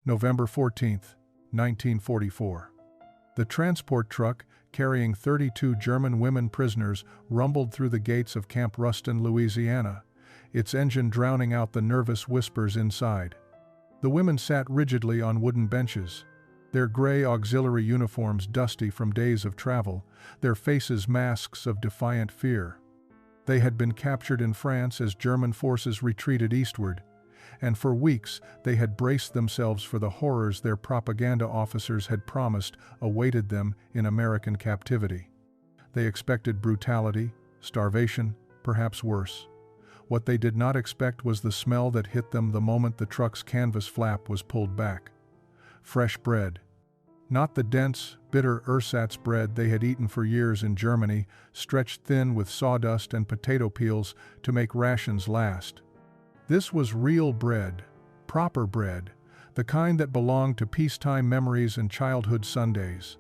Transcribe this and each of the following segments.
November 14, 1944. The transport truck, carrying 32 German women prisoners, rumbled through the gates of Camp Ruston, Louisiana, its engine drowning out the nervous whispers inside. The women sat rigidly on wooden benches, their gray auxiliary uniforms dusty from days of travel, their faces masks of defiant fear. They had been captured in France as German forces retreated eastward, and for weeks they had braced themselves for the horrors their propaganda officers had promised awaited them in American captivity. They expected brutality, starvation, perhaps worse. What they did not expect was the smell that hit them the moment the truck's canvas flap was pulled back. Fresh bread. Not the dense, bitter ersatz bread they had eaten for years in Germany, stretched thin with sawdust and potato peels to make rations last. This was real bread, proper bread, the kind that belonged to peacetime memories and childhood Sundays.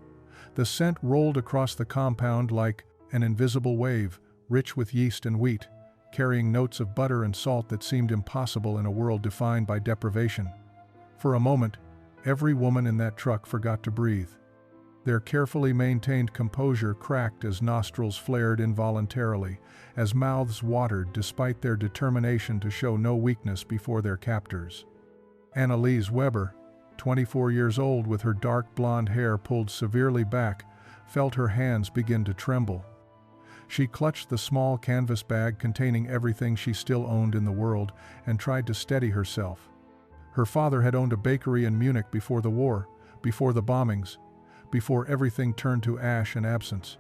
The scent rolled across the compound like an invisible wave, rich with yeast and wheat, carrying notes of butter and salt that seemed impossible in a world defined by deprivation. For a moment, every woman in that truck forgot to breathe. Their carefully maintained composure cracked as nostrils flared involuntarily, as mouths watered despite their determination to show no weakness before their captors. Annalise Weber, 24 years old with her dark blonde hair pulled severely back, felt her hands begin to tremble. She clutched the small canvas bag containing everything she still owned in the world and tried to steady herself. Her father had owned a bakery in Munich before the war, before the bombings, before everything turned to ash and absence.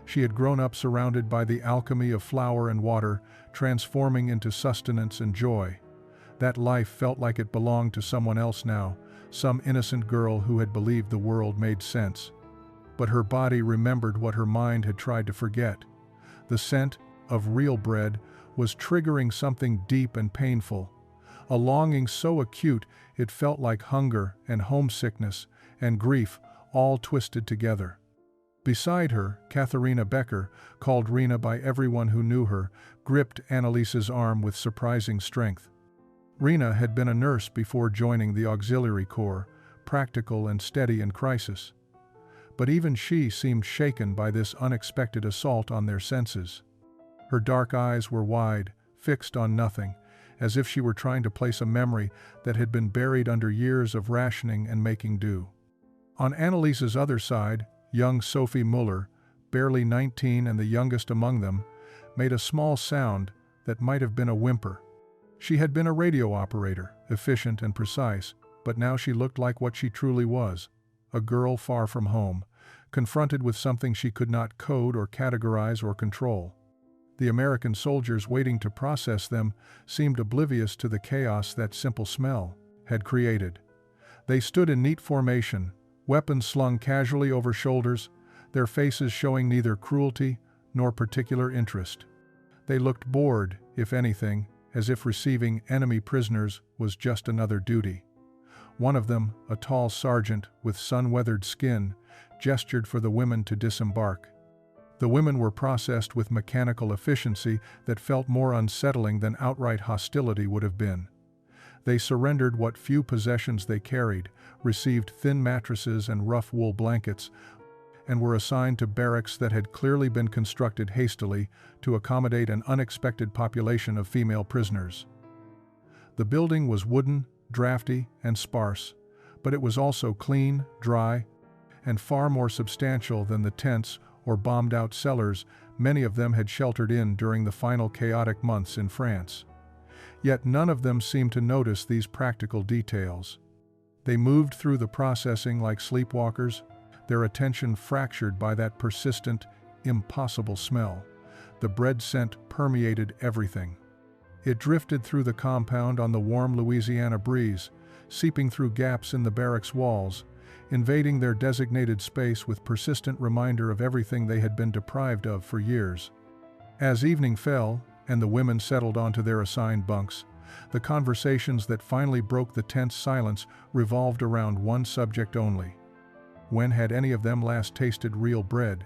She had grown up surrounded by the alchemy of flour and water, transforming into sustenance and joy. That life felt like it belonged to someone else now, some innocent girl who had believed the world made sense. But her body remembered what her mind had tried to forget. The scent of real bread was triggering something deep and painful, a longing so acute it felt like hunger and homesickness and grief all twisted together. Beside her, Katharina Becker, called Rena by everyone who knew her, gripped Annalise's arm with surprising strength. Rena had been a nurse before joining the Auxiliary Corps, practical and steady in crisis. But even she seemed shaken by this unexpected assault on their senses. Her dark eyes were wide, fixed on nothing, as if she were trying to place a memory that had been buried under years of rationing and making do. On Annalise's other side, young Sophie Muller, barely 19 and the youngest among them, made a small sound that might have been a whimper. She had been a radio operator, efficient and precise, but now she looked like what she truly was, a girl far from home, confronted with something she could not code or categorize or control. The American soldiers waiting to process them seemed oblivious to the chaos that simple smell had created. They stood in neat formation, weapons slung casually over shoulders, their faces showing neither cruelty nor particular interest. They looked bored, if anything, as if receiving enemy prisoners was just another duty. One of them, a tall sergeant with sun-weathered skin, gestured for the women to disembark. The women were processed with mechanical efficiency that felt more unsettling than outright hostility would have been. They surrendered what few possessions they carried, received thin mattresses and rough wool blankets, and were assigned to barracks that had clearly been constructed hastily to accommodate an unexpected population of female prisoners. The building was wooden, drafty, and sparse, but it was also clean, dry, and far more substantial than the tents or bombed-out cellars many of them had sheltered in during the final chaotic months in France. Yet none of them seemed to notice these practical details. They moved through the processing like sleepwalkers, their attention fractured by that persistent, impossible smell. The bread scent permeated everything. It drifted through the compound on the warm Louisiana breeze, seeping through gaps in the barracks walls, invading their designated space with persistent reminder of everything they had been deprived of for years. As evening fell, and the women settled onto their assigned bunks, the conversations that finally broke the tense silence revolved around one subject only. When had any of them last tasted real bread?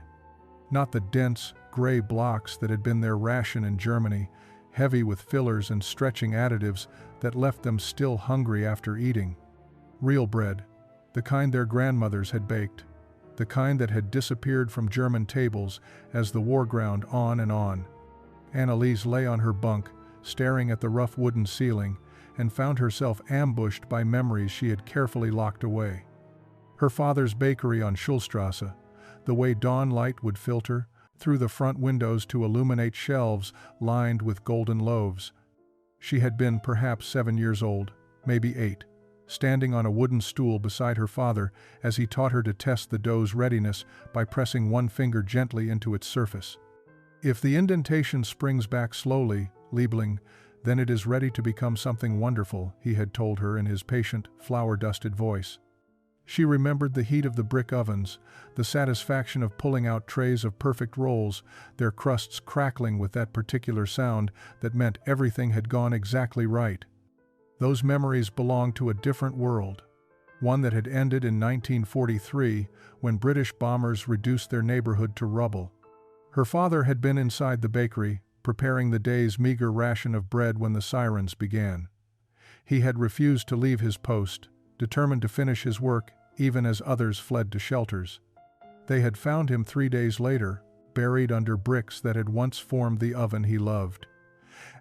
Not the dense, gray blocks that had been their ration in Germany, heavy with fillers and stretching additives that left them still hungry after eating. Real bread, the kind their grandmothers had baked, the kind that had disappeared from German tables as the war ground on and on. Anneliese lay on her bunk, staring at the rough wooden ceiling, and found herself ambushed by memories she had carefully locked away. Her father's bakery on Schulstrasse, the way dawn light would filter through the front windows to illuminate shelves lined with golden loaves. She had been perhaps 7 years old, maybe 8, standing on a wooden stool beside her father as he taught her to test the dough's readiness by pressing one finger gently into its surface. If the indentation springs back slowly, Liebling, then it is ready to become something wonderful, he had told her in his patient, flour-dusted voice. She remembered the heat of the brick ovens, the satisfaction of pulling out trays of perfect rolls, their crusts crackling with that particular sound that meant everything had gone exactly right. Those memories belonged to a different world, one that had ended in 1943 when British bombers reduced their neighborhood to rubble. Her father had been inside the bakery, preparing the day's meager ration of bread when the sirens began. He had refused to leave his post, determined to finish his work even as others fled to shelters. They had found him 3 days later, buried under bricks that had once formed the oven he loved.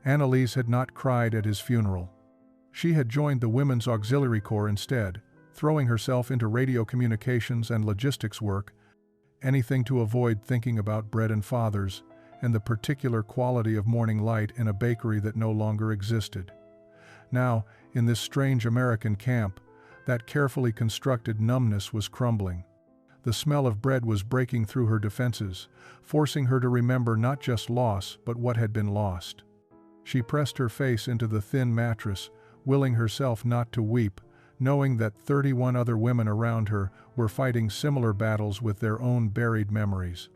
Anneliese had not cried at his funeral. She had joined the Women's Auxiliary Corps instead, throwing herself into radio communications and logistics work, anything to avoid thinking about bread and fathers, and the particular quality of morning light in a bakery that no longer existed. Now, in this strange American camp, that carefully constructed numbness was crumbling. The smell of bread was breaking through her defenses, forcing her to remember not just loss but what had been lost. She pressed her face into the thin mattress, willing herself not to weep, knowing that 31 other women around her were fighting similar battles with their own buried memories.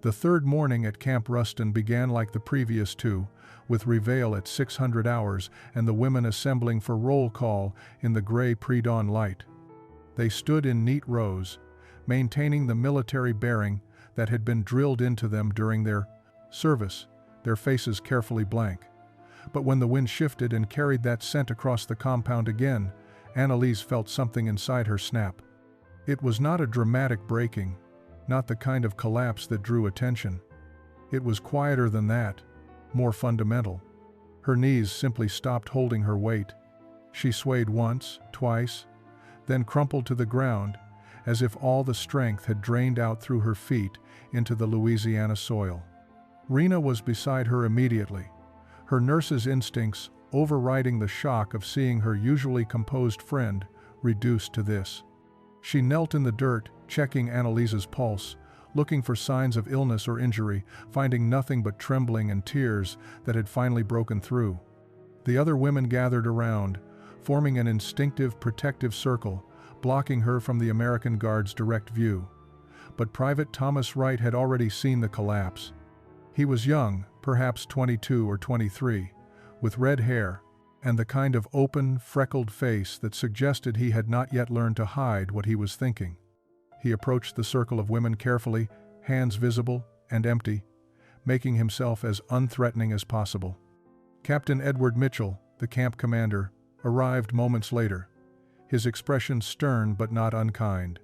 The third morning at Camp Ruston began like the previous two, with reveille at 600 hours and the women assembling for roll call in the gray pre-dawn light. They stood in neat rows, maintaining the military bearing that had been drilled into them during their service, their faces carefully blank. But when the wind shifted and carried that scent across the compound again, Anneliese felt something inside her snap. It was not a dramatic breaking, not the kind of collapse that drew attention. It was quieter than that, more fundamental. Her knees simply stopped holding her weight. She swayed once, twice, then crumpled to the ground, as if all the strength had drained out through her feet into the Louisiana soil. Rena was beside her immediately, her nurse's instincts overriding the shock of seeing her usually composed friend reduced to this. She knelt in the dirt, checking Anneliese's pulse, looking for signs of illness or injury, finding nothing but trembling and tears that had finally broken through. The other women gathered around, forming an instinctive protective circle, blocking her from the American Guard's direct view. But Private Thomas Wright had already seen the collapse. He was young, perhaps 22 or 23, with red hair, and the kind of open, freckled face that suggested he had not yet learned to hide what he was thinking. He approached the circle of women carefully, hands visible and empty, making himself as unthreatening as possible. Captain Edward Mitchell, the camp commander, arrived moments later, his expression stern but not unkind.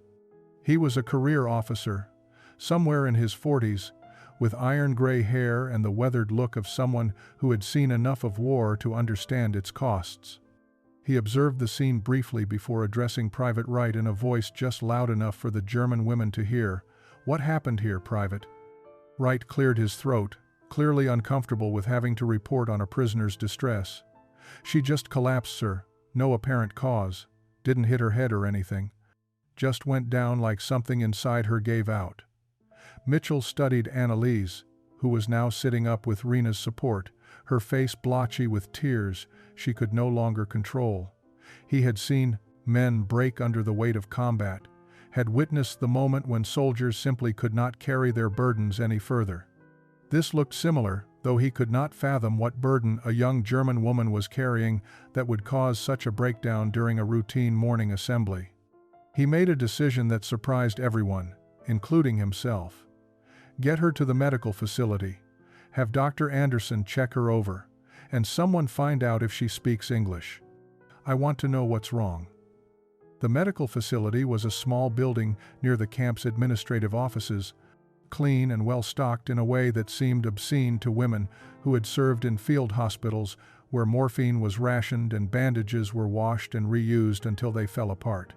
He was a career officer, somewhere in his 40s, with iron-gray hair and the weathered look of someone who had seen enough of war to understand its costs. He observed the scene briefly before addressing Private Wright in a voice just loud enough for the German women to hear. "What happened here, Private?" Wright cleared his throat, clearly uncomfortable with having to report on a prisoner's distress. "She just collapsed, sir. No apparent cause. Didn't hit her head or anything. Just went down like something inside her gave out." Mitchell studied Anneliese, who was now sitting up with Rena's support, her face blotchy with tears she could no longer control. He had seen men break under the weight of combat, had witnessed the moment when soldiers simply could not carry their burdens any further. This looked similar, though he could not fathom what burden a young German woman was carrying that would cause such a breakdown during a routine morning assembly. He made a decision that surprised everyone, including himself. Get her to the medical facility, have Dr. Anderson check her over, and someone find out if she speaks English. I want to know what's wrong. The medical facility was a small building near the camp's administrative offices, clean and well-stocked in a way that seemed obscene to women who had served in field hospitals where morphine was rationed and bandages were washed and reused until they fell apart.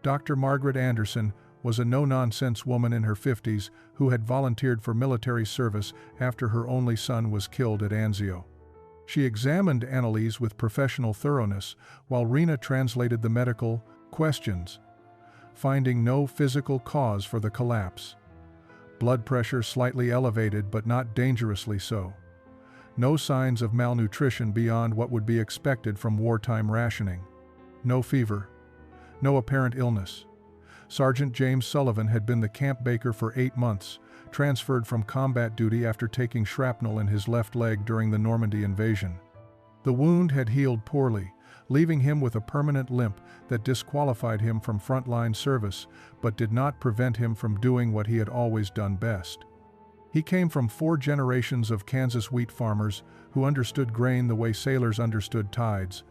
Dr. Margaret Anderson was a no-nonsense woman in her 50s who had volunteered for military service after her only son was killed at Anzio. She examined Annalise with professional thoroughness while Rena translated the medical questions, finding no physical cause for the collapse. Blood pressure slightly elevated but not dangerously so. No signs of malnutrition beyond what would be expected from wartime rationing. No fever. No apparent illness. Sergeant James Sullivan had been the camp baker for 8 months, transferred from combat duty after taking shrapnel in his left leg during the Normandy invasion. The wound had healed poorly, leaving him with a permanent limp that disqualified him from frontline service, but did not prevent him from doing what he had always done best. He came from 4 generations of Kansas wheat farmers who understood grain the way sailors understood tides.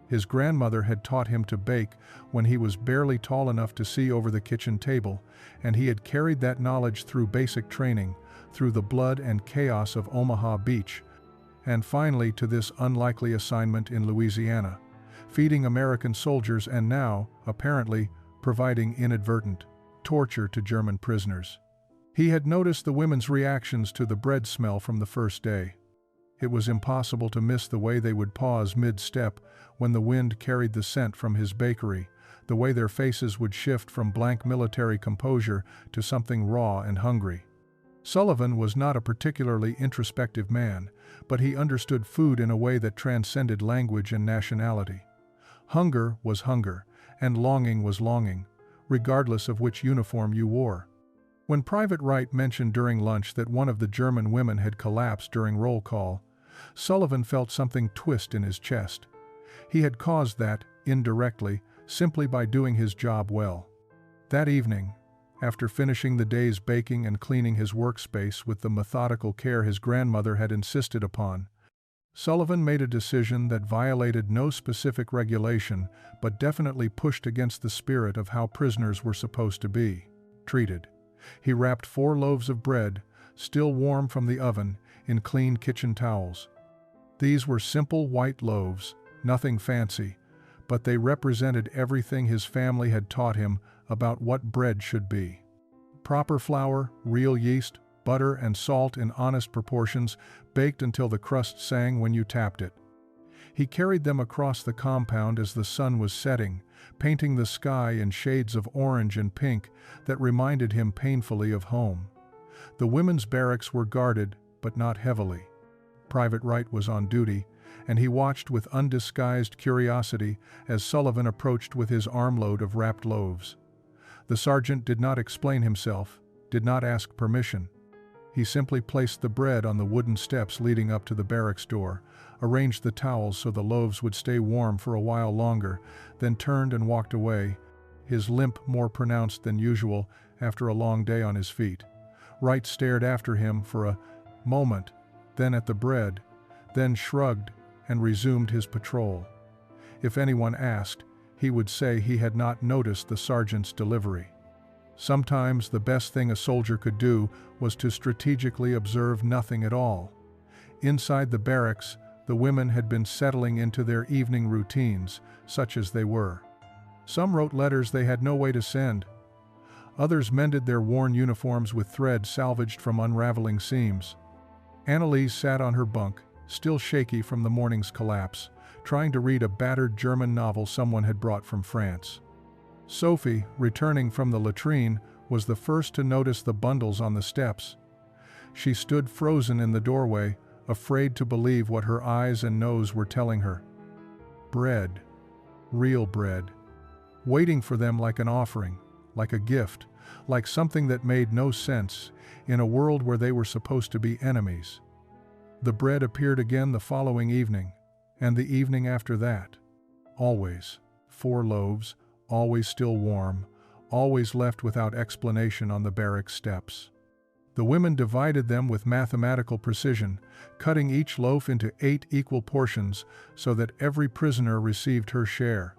His grandmother had taught him to bake when he was barely tall enough to see over the kitchen table, and he had carried that knowledge through basic training, through the blood and chaos of Omaha Beach, and finally to this unlikely assignment in Louisiana, feeding American soldiers and now, apparently, providing inadvertent torture to German prisoners. He had noticed the women's reactions to the bread smell from the first day. It was impossible to miss the way they would pause mid-step when the wind carried the scent from his bakery, the way their faces would shift from blank military composure to something raw and hungry. Sullivan was not a particularly introspective man, but he understood food in a way that transcended language and nationality. Hunger was hunger, and longing was longing, regardless of which uniform you wore. When Private Wright mentioned during lunch that one of the German women had collapsed during roll call, Sullivan felt something twist in his chest. He had caused that, indirectly, simply by doing his job well. That evening, after finishing the day's baking and cleaning his workspace with the methodical care his grandmother had insisted upon, Sullivan made a decision that violated no specific regulation but definitely pushed against the spirit of how prisoners were supposed to be treated. He wrapped 4 loaves of bread, still warm from the oven, in clean kitchen towels. These were simple white loaves, nothing fancy, but they represented everything his family had taught him about what bread should be. Proper flour, real yeast, butter and salt in honest proportions, baked until the crust sang when you tapped it. He carried them across the compound as the sun was setting, painting the sky in shades of orange and pink that reminded him painfully of home. The women's barracks were guarded, but not heavily. Private Wright was on duty, and he watched with undisguised curiosity as Sullivan approached with his armload of wrapped loaves. The sergeant did not explain himself, did not ask permission. He simply placed the bread on the wooden steps leading up to the barracks door, arranged the towels so the loaves would stay warm for a while longer, then turned and walked away, his limp more pronounced than usual after a long day on his feet. Wright stared after him for a moment, then at the bread, then shrugged and resumed his patrol. If anyone asked, he would say he had not noticed the sergeant's delivery. Sometimes the best thing a soldier could do was to strategically observe nothing at all. Inside the barracks, the women had been settling into their evening routines, such as they were. Some wrote letters they had no way to send. Others mended their worn uniforms with thread salvaged from unraveling seams. Annalise sat on her bunk, still shaky from the morning's collapse, trying to read a battered German novel someone had brought from France. Sophie, returning from the latrine, was the first to notice the bundles on the steps. She stood frozen in the doorway, afraid to believe what her eyes and nose were telling her. Bread. Real bread. Waiting for them like an offering, like a gift, like something that made no sense, in a world where they were supposed to be enemies. The bread appeared again the following evening, and the evening after that. Always. 4 loaves, always still warm, always left without explanation on the barrack steps. The women divided them with mathematical precision, cutting each loaf into 8 equal portions so that every prisoner received her share.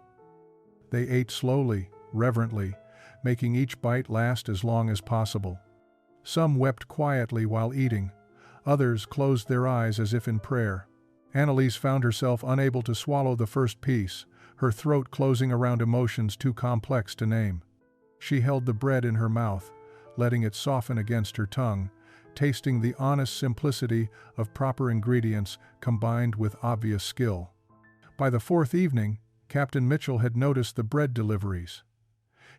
They ate slowly, reverently, making each bite last as long as possible. Some wept quietly while eating, others closed their eyes as if in prayer. Annalise found herself unable to swallow the first piece, her throat closing around emotions too complex to name. She held the bread in her mouth, letting it soften against her tongue, tasting the honest simplicity of proper ingredients combined with obvious skill. By the fourth evening, Captain Mitchell had noticed the bread deliveries.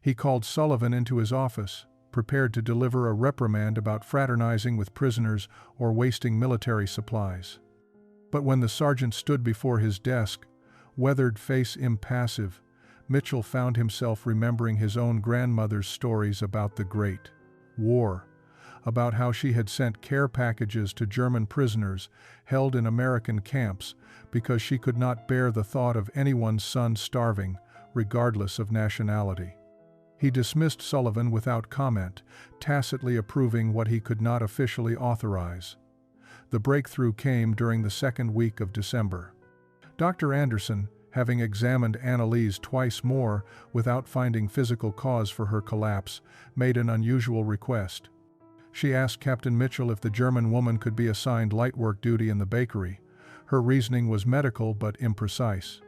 He called Sullivan into his office, prepared to deliver a reprimand about fraternizing with prisoners or wasting military supplies. But when the sergeant stood before his desk, weathered face impassive, Mitchell found himself remembering his own grandmother's stories about the Great War, about how she had sent care packages to German prisoners held in American camps because she could not bear the thought of anyone's son starving, regardless of nationality. He dismissed Sullivan without comment, tacitly approving what he could not officially authorize. The breakthrough came during the second week of December. Dr. Anderson, having examined Annalise twice more without finding physical cause for her collapse, made an unusual request. She asked Captain Mitchell if the German woman could be assigned light work duty in the bakery. Her reasoning was medical but imprecise.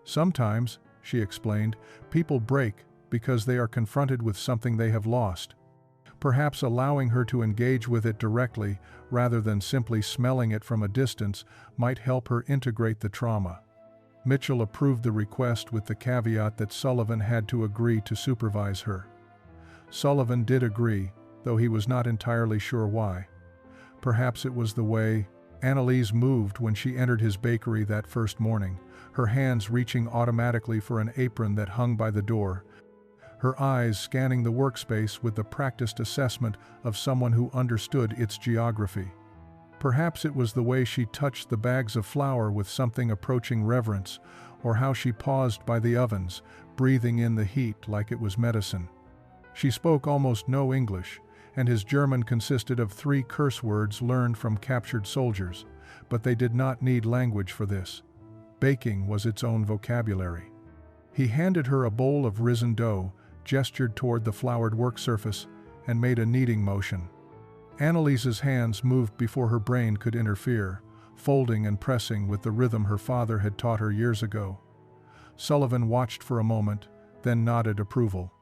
Sometimes, she explained, people break because they are confronted with something they have lost. Perhaps allowing her to engage with it directly, rather than simply smelling it from a distance, might help her integrate the trauma. Mitchell approved the request with the caveat that Sullivan had to agree to supervise her. Sullivan did agree, though he was not entirely sure why. Perhaps it was the way Annalise moved when she entered his bakery that first morning, her hands reaching automatically for an apron that hung by the door, her eyes scanning the workspace with the practiced assessment of someone who understood its geography. Perhaps it was the way she touched the bags of flour with something approaching reverence, or how she paused by the ovens, breathing in the heat like it was medicine. She spoke almost no English, and his German consisted of 3 curse words learned from captured soldiers, but they did not need language for this. Baking was its own vocabulary. He handed her a bowl of risen dough, gestured toward the floured work surface, and made a kneading motion. Annalise's hands moved before her brain could interfere, folding and pressing with the rhythm her father had taught her years ago. Sullivan watched for a moment, then nodded approval.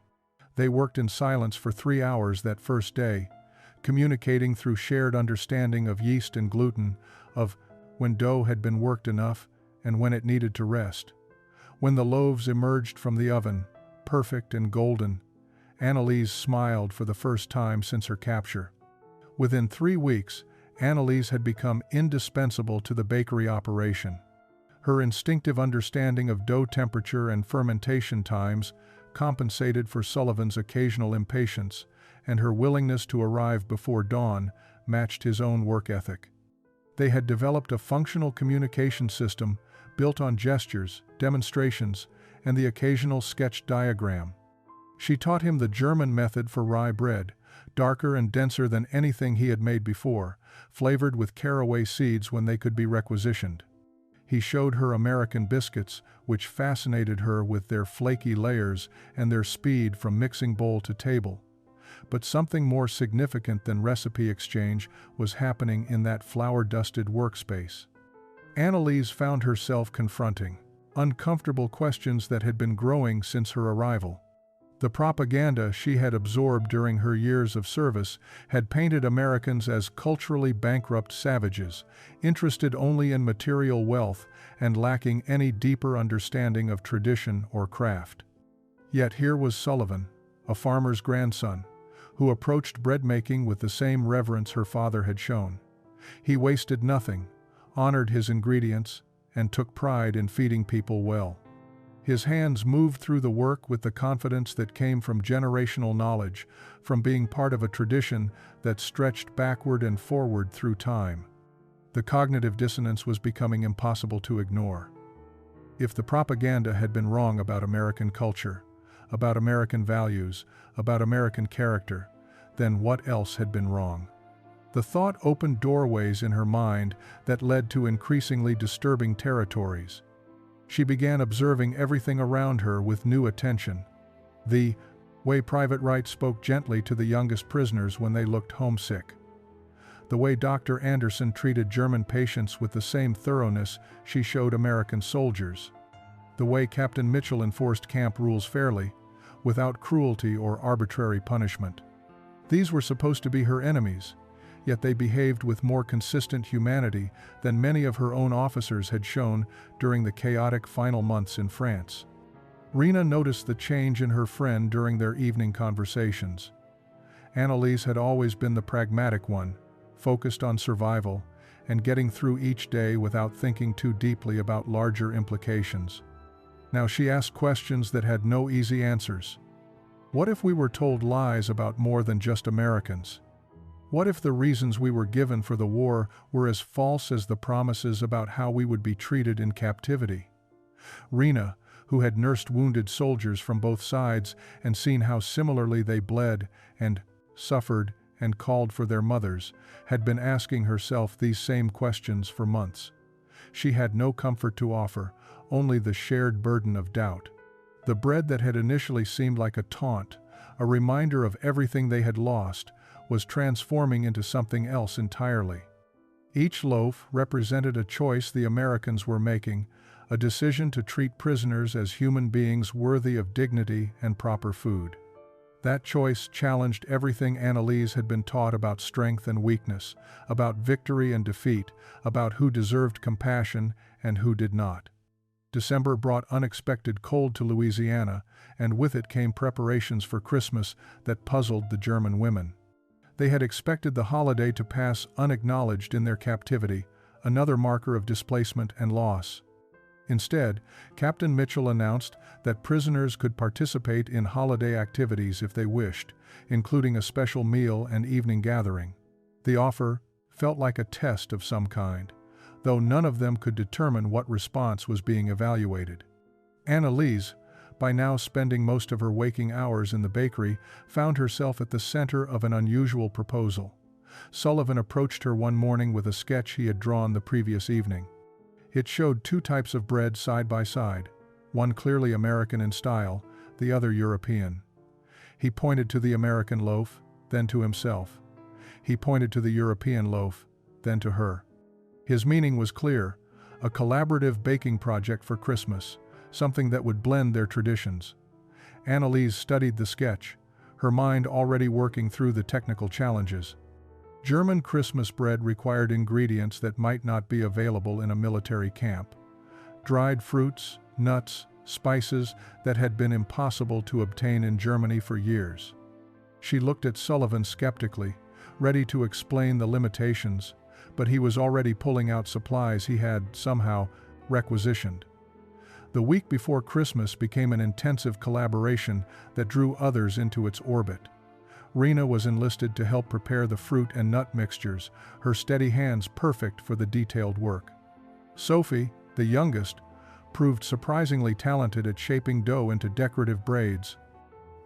They worked in silence for 3 hours that first day, communicating through shared understanding of yeast and gluten, of when dough had been worked enough and when it needed to rest. When the loaves emerged from the oven, perfect and golden, Annalise smiled for the first time since her capture. Within 3 weeks, Annalise had become indispensable to the bakery operation. Her instinctive understanding of dough temperature and fermentation times compensated for Sullivan's occasional impatience, and her willingness to arrive before dawn matched his own work ethic. They had developed a functional communication system built on gestures, demonstrations, and the occasional sketch diagram. She taught him the German method for rye bread, darker and denser than anything he had made before, flavored with caraway seeds when they could be requisitioned. He showed her American biscuits, which fascinated her with their flaky layers and their speed from mixing bowl to table. But something more significant than recipe exchange was happening in that flour-dusted workspace. Annalise found herself confronting uncomfortable questions that had been growing since her arrival. The propaganda she had absorbed during her years of service had painted Americans as culturally bankrupt savages, interested only in material wealth and lacking any deeper understanding of tradition or craft. Yet here was Sullivan, a farmer's grandson, who approached bread-making with the same reverence her father had shown. He wasted nothing, honored his ingredients, and took pride in feeding people well. His hands moved through the work with the confidence that came from generational knowledge, from being part of a tradition that stretched backward and forward through time. The cognitive dissonance was becoming impossible to ignore. If the propaganda had been wrong about American culture, about American values, about American character, then what else had been wrong? The thought opened doorways in her mind that led to increasingly disturbing territories. She began observing everything around her with new attention. The way Private Wright spoke gently to the youngest prisoners when they looked homesick. The way Dr. Anderson treated German patients with the same thoroughness she showed American soldiers. The way Captain Mitchell enforced camp rules fairly, without cruelty or arbitrary punishment. These were supposed to be her enemies, yet they behaved with more consistent humanity than many of her own officers had shown during the chaotic final months in France. Rena noticed the change in her friend during their evening conversations. Annalise had always been the pragmatic one, focused on survival and getting through each day without thinking too deeply about larger implications. Now she asked questions that had no easy answers. What if we were told lies about more than just Americans? What if the reasons we were given for the war were as false as the promises about how we would be treated in captivity? Rena, who had nursed wounded soldiers from both sides and seen how similarly they bled and suffered and called for their mothers, had been asking herself these same questions for months. She had no comfort to offer, only the shared burden of doubt. The bread that had initially seemed like a taunt, a reminder of everything they had lost, was transforming into something else entirely. Each loaf represented a choice the Americans were making, a decision to treat prisoners as human beings worthy of dignity and proper food. That choice challenged everything Annalise had been taught about strength and weakness, about victory and defeat, about who deserved compassion and who did not. December brought unexpected cold to Louisiana, and with it came preparations for Christmas that puzzled the German women. They had expected the holiday to pass unacknowledged in their captivity, another marker of displacement and loss. Instead, Captain Mitchell announced that prisoners could participate in holiday activities if they wished, including a special meal and evening gathering. The offer felt like a test of some kind, though none of them could determine what response was being evaluated. Annalise, by now spending most of her waking hours in the bakery, found herself at the center of an unusual proposal. Sullivan approached her one morning with a sketch he had drawn the previous evening. It showed two types of bread side by side, one clearly American in style, the other European. He pointed to the American loaf, then to himself. He pointed to the European loaf, then to her. His meaning was clear, a collaborative baking project for Christmas, something that would blend their traditions. Annalise studied the sketch, her mind already working through the technical challenges. German Christmas bread required ingredients that might not be available in a military camp. Dried fruits, nuts, spices that had been impossible to obtain in Germany for years. She looked at Sullivan skeptically, ready to explain the limitations, but he was already pulling out supplies he had, somehow, requisitioned. The week before Christmas became an intensive collaboration that drew others into its orbit. Rena was enlisted to help prepare the fruit and nut mixtures, her steady hands perfect for the detailed work. Sophie, the youngest, proved surprisingly talented at shaping dough into decorative braids.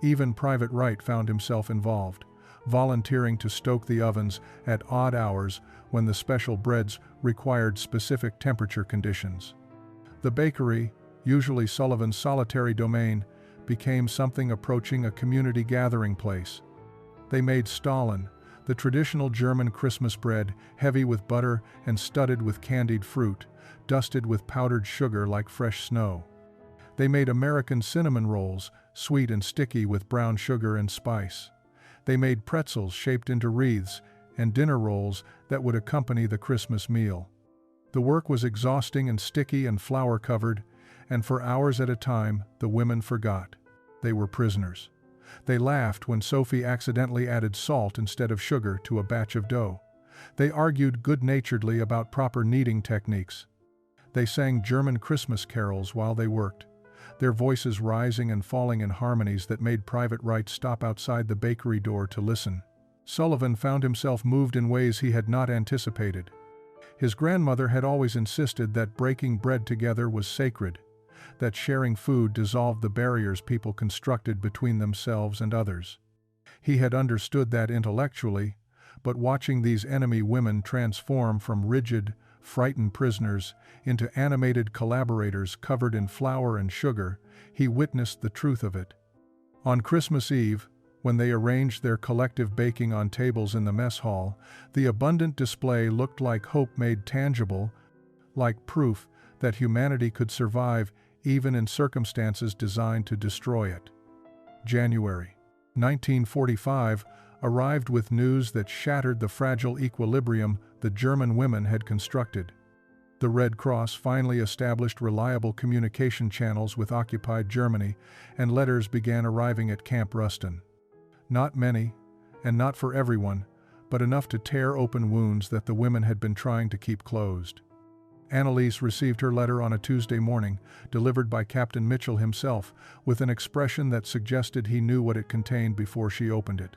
Even Private Wright found himself involved, volunteering to stoke the ovens at odd hours when the special breads required specific temperature conditions. The bakery, usually Sullivan's solitary domain, became something approaching a community gathering place. They made Stollen, the traditional German Christmas bread, heavy with butter and studded with candied fruit, dusted with powdered sugar like fresh snow. They made American cinnamon rolls, sweet and sticky with brown sugar and spice. They made pretzels shaped into wreaths and dinner rolls that would accompany the Christmas meal. The work was exhausting and sticky and flour-covered, and for hours at a time, the women forgot. They were prisoners. They laughed when Sophie accidentally added salt instead of sugar to a batch of dough. They argued good-naturedly about proper kneading techniques. They sang German Christmas carols while they worked, their voices rising and falling in harmonies that made Private Wright stop outside the bakery door to listen. Sullivan found himself moved in ways he had not anticipated. His grandmother had always insisted that breaking bread together was sacred, that sharing food dissolved the barriers people constructed between themselves and others. He had understood that intellectually, but watching these enemy women transform from rigid, frightened prisoners into animated collaborators covered in flour and sugar, he witnessed the truth of it. On Christmas Eve, when they arranged their collective baking on tables in the mess hall, the abundant display looked like hope made tangible, like proof that humanity could survive even in circumstances designed to destroy it. January 1945 arrived with news that shattered the fragile equilibrium the German women had constructed. The Red Cross finally established reliable communication channels with occupied Germany, and letters began arriving at Camp Ruston. Not many, and not for everyone, but enough to tear open wounds that the women had been trying to keep closed. Annalise received her letter on a Tuesday morning, delivered by Captain Mitchell himself, with an expression that suggested he knew what it contained before she opened it.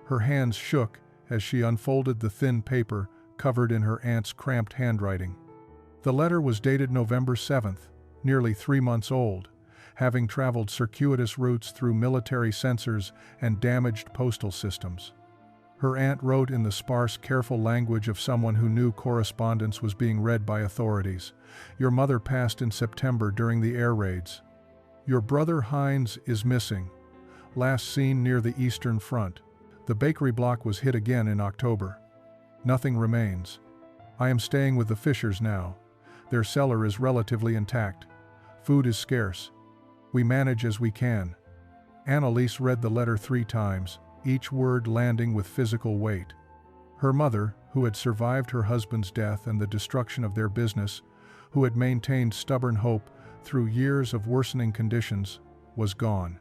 Her hands shook as she unfolded the thin paper covered in her aunt's cramped handwriting. The letter was dated November 7th, nearly 3 months old, having traveled circuitous routes through military censors and damaged postal systems. Her aunt wrote in the sparse, careful language of someone who knew correspondence was being read by authorities. "Your mother passed in September during the air raids. Your brother Heinz is missing. Last seen near the Eastern Front. The bakery block was hit again in October. Nothing remains. I am staying with the Fishers now. Their cellar is relatively intact. Food is scarce. We manage as we can." Annalise read the letter 3 times, each word landing with physical weight. Her mother, who had survived her husband's death and the destruction of their business, who had maintained stubborn hope through years of worsening conditions, was gone.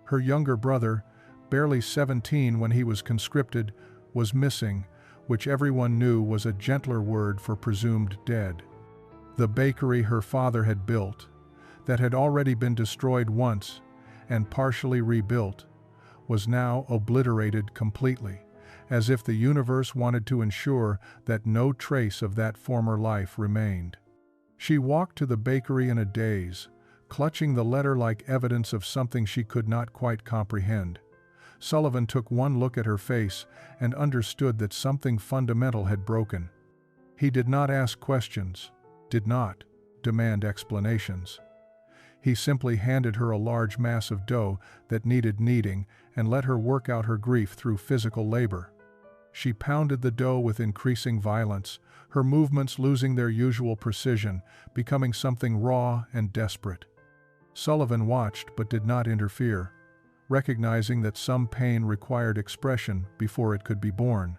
Her younger brother, barely 17 when he was conscripted, was missing, which everyone knew was a gentler word for presumed dead. The bakery her father had built, that had already been destroyed once and partially rebuilt, was now obliterated completely, as if the universe wanted to ensure that no trace of that former life remained. She walked to the bakery in a daze, clutching the letter like evidence of something she could not quite comprehend. Sullivan took one look at her face and understood that something fundamental had broken. He did not ask questions, did not demand explanations. He simply handed her a large mass of dough that needed kneading and let her work out her grief through physical labor. She pounded the dough with increasing violence, her movements losing their usual precision, becoming something raw and desperate. Sullivan watched but did not interfere, recognizing that some pain required expression before it could be born.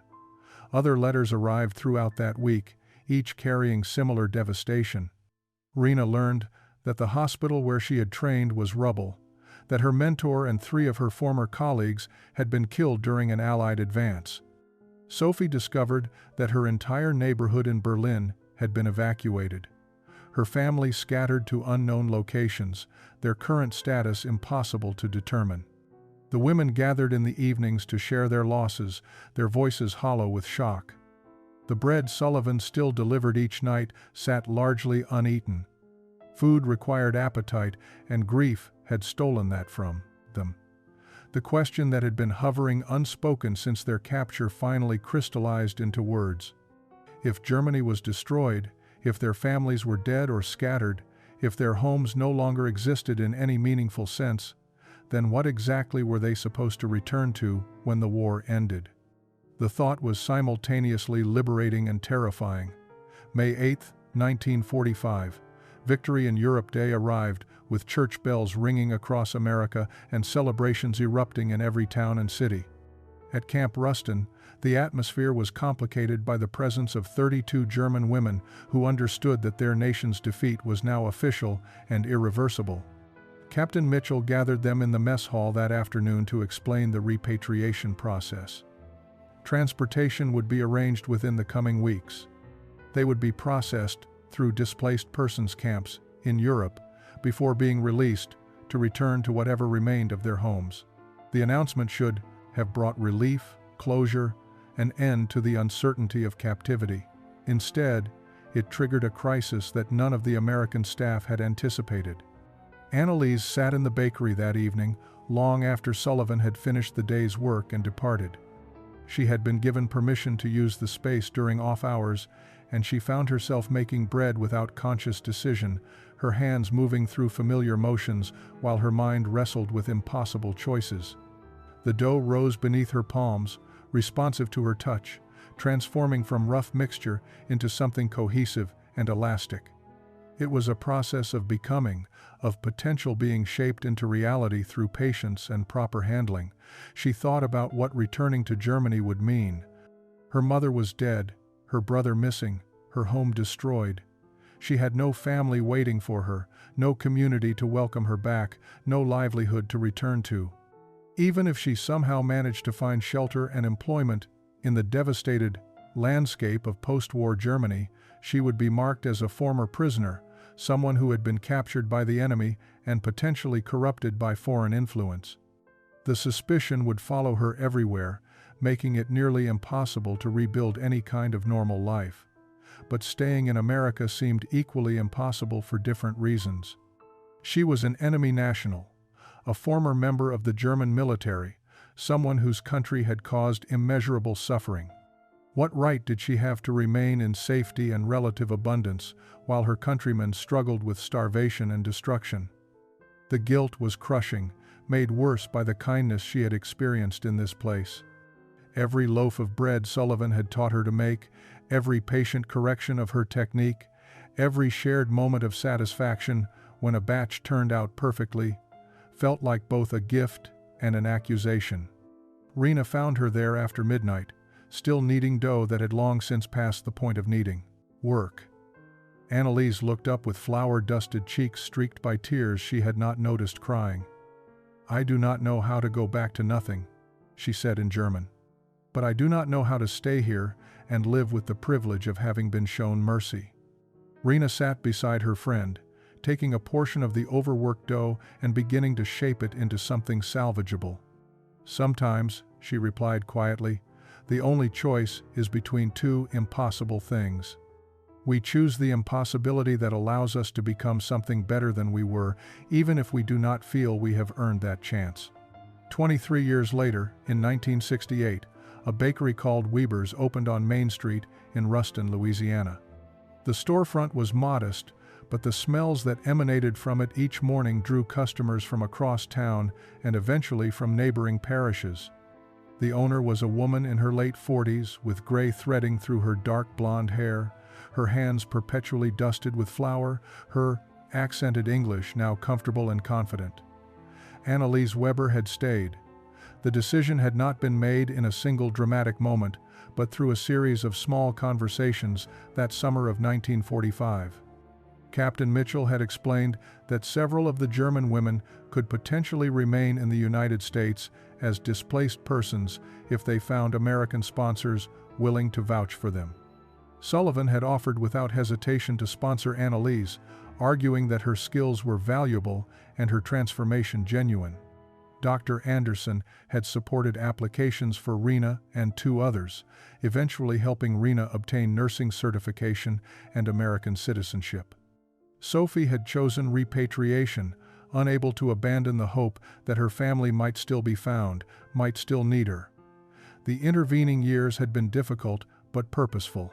Other letters arrived throughout that week, each carrying similar devastation. Rena learned that the hospital where she had trained was rubble, that her mentor and 3 of her former colleagues had been killed during an Allied advance. Sophie discovered that her entire neighborhood in Berlin had been evacuated. Her family scattered to unknown locations, their current status impossible to determine. The women gathered in the evenings to share their losses, their voices hollow with shock. The bread Sullivan still delivered each night sat largely uneaten. Food required appetite, and grief had stolen that from them. The question that had been hovering unspoken since their capture finally crystallized into words. If Germany was destroyed, if their families were dead or scattered, if their homes no longer existed in any meaningful sense, then what exactly were they supposed to return to when the war ended? The thought was simultaneously liberating and terrifying. May 8, 1945. Victory in Europe Day arrived, with church bells ringing across America and celebrations erupting in every town and city. At Camp Ruston, the atmosphere was complicated by the presence of 32 German women who understood that their nation's defeat was now official and irreversible. Captain Mitchell gathered them in the mess hall that afternoon to explain the repatriation process. Transportation would be arranged within the coming weeks. They would be processed through displaced persons camps in Europe before being released to return to whatever remained of their homes. The announcement should have brought relief, closure, an end to the uncertainty of captivity. Instead, it triggered a crisis that none of the American staff had anticipated. Annalise sat in the bakery that evening, long after Sullivan had finished the day's work and departed. She had been given permission to use the space during off hours, and she found herself making bread without conscious decision, her hands moving through familiar motions while her mind wrestled with impossible choices. The dough rose beneath her palms, responsive to her touch, transforming from rough mixture into something cohesive and elastic. It was a process of becoming, of potential being shaped into reality through patience and proper handling. She thought about what returning to Germany would mean. Her mother was dead, her brother missing, her home destroyed. She had no family waiting for her, no community to welcome her back, no livelihood to return to. Even if she somehow managed to find shelter and employment in the devastated landscape of post-war Germany, she would be marked as a former prisoner, someone who had been captured by the enemy and potentially corrupted by foreign influence. The suspicion would follow her everywhere, making it nearly impossible to rebuild any kind of normal life. But staying in America seemed equally impossible for different reasons. She was an enemy national, a former member of the German military, someone whose country had caused immeasurable suffering. What right did she have to remain in safety and relative abundance while her countrymen struggled with starvation and destruction? The guilt was crushing, made worse by the kindness she had experienced in this place. Every loaf of bread Sullivan had taught her to make, every patient correction of her technique, every shared moment of satisfaction when a batch turned out perfectly, felt like both a gift and an accusation. Rena found her there after midnight, still kneading dough that had long since passed the point of kneading. Work. Annalise looked up with flour-dusted cheeks streaked by tears she had not noticed crying. "I do not know how to go back to nothing," she said in German. "But I do not know how to stay here and live with the privilege of having been shown mercy." Rena sat beside her friend, taking a portion of the overworked dough and beginning to shape it into something salvageable. "Sometimes," she replied quietly, "the only choice is between two impossible things. We choose the impossibility that allows us to become something better than we were, even if we do not feel we have earned that chance." 23 years later, in 1968, a bakery called Weber's opened on Main Street in Rustin, Louisiana. The storefront was modest, but the smells that emanated from it each morning drew customers from across town and eventually from neighboring parishes. The owner was a woman in her late 40s with gray threading through her dark blonde hair, her hands perpetually dusted with flour, her accented English now comfortable and confident. Annalise Weber had stayed. The decision had not been made in a single dramatic moment, but through a series of small conversations that summer of 1945. Captain Mitchell had explained that several of the German women could potentially remain in the United States as displaced persons if they found American sponsors willing to vouch for them. Sullivan had offered without hesitation to sponsor Annalise, arguing that her skills were valuable and her transformation genuine. Dr. Anderson had supported applications for Rena and 2 others, eventually helping Rena obtain nursing certification and American citizenship. Sophie had chosen repatriation, unable to abandon the hope that her family might still be found, might still need her. The intervening years had been difficult but purposeful.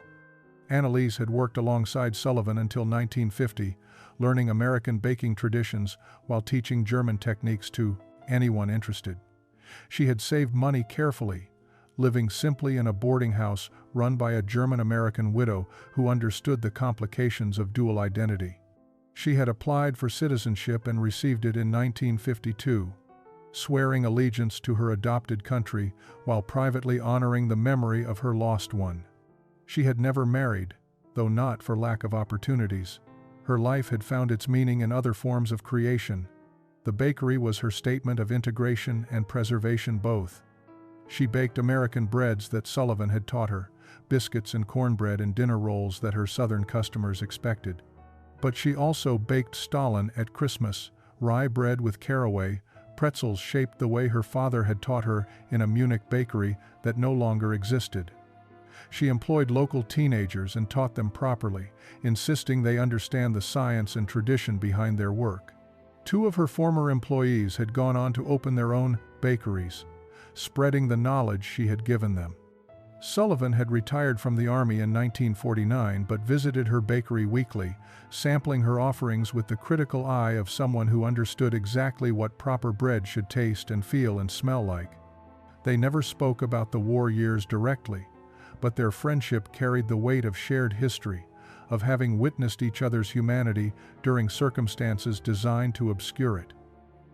Annalise had worked alongside Sullivan until 1950, learning American baking traditions while teaching German techniques to anyone interested. She had saved money carefully, living simply in a boarding house run by a German-American widow who understood the complications of dual identity. She had applied for citizenship and received it in 1952, swearing allegiance to her adopted country while privately honoring the memory of her lost one. She had never married, though not for lack of opportunities. Her life had found its meaning in other forms of creation. The bakery was her statement of integration and preservation both. She baked American breads that Sullivan had taught her, biscuits and cornbread and dinner rolls that her Southern customers expected. But she also baked Stalin at Christmas, rye bread with caraway, pretzels shaped the way her father had taught her in a Munich bakery that no longer existed. She employed local teenagers and taught them properly, insisting they understand the science and tradition behind their work. 2 of her former employees had gone on to open their own bakeries, spreading the knowledge she had given them. Sullivan had retired from the army in 1949 but visited her bakery weekly, sampling her offerings with the critical eye of someone who understood exactly what proper bread should taste and feel and smell like. They never spoke about the war years directly, but their friendship carried the weight of shared history, of having witnessed each other's humanity during circumstances designed to obscure it.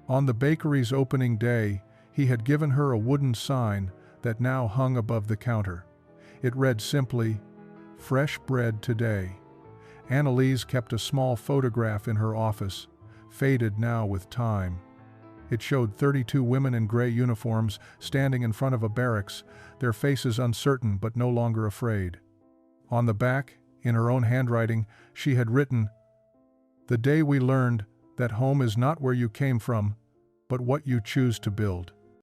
On the bakery's opening day, he had given her a wooden sign that now hung above the counter. It read simply, "Fresh bread today." Annalise kept a small photograph in her office, faded now with time. It showed 32 women in gray uniforms standing in front of a barracks, their faces uncertain but no longer afraid. On the back, in her own handwriting, she had written, "The day we learned that home is not where you came from, but what you choose to build."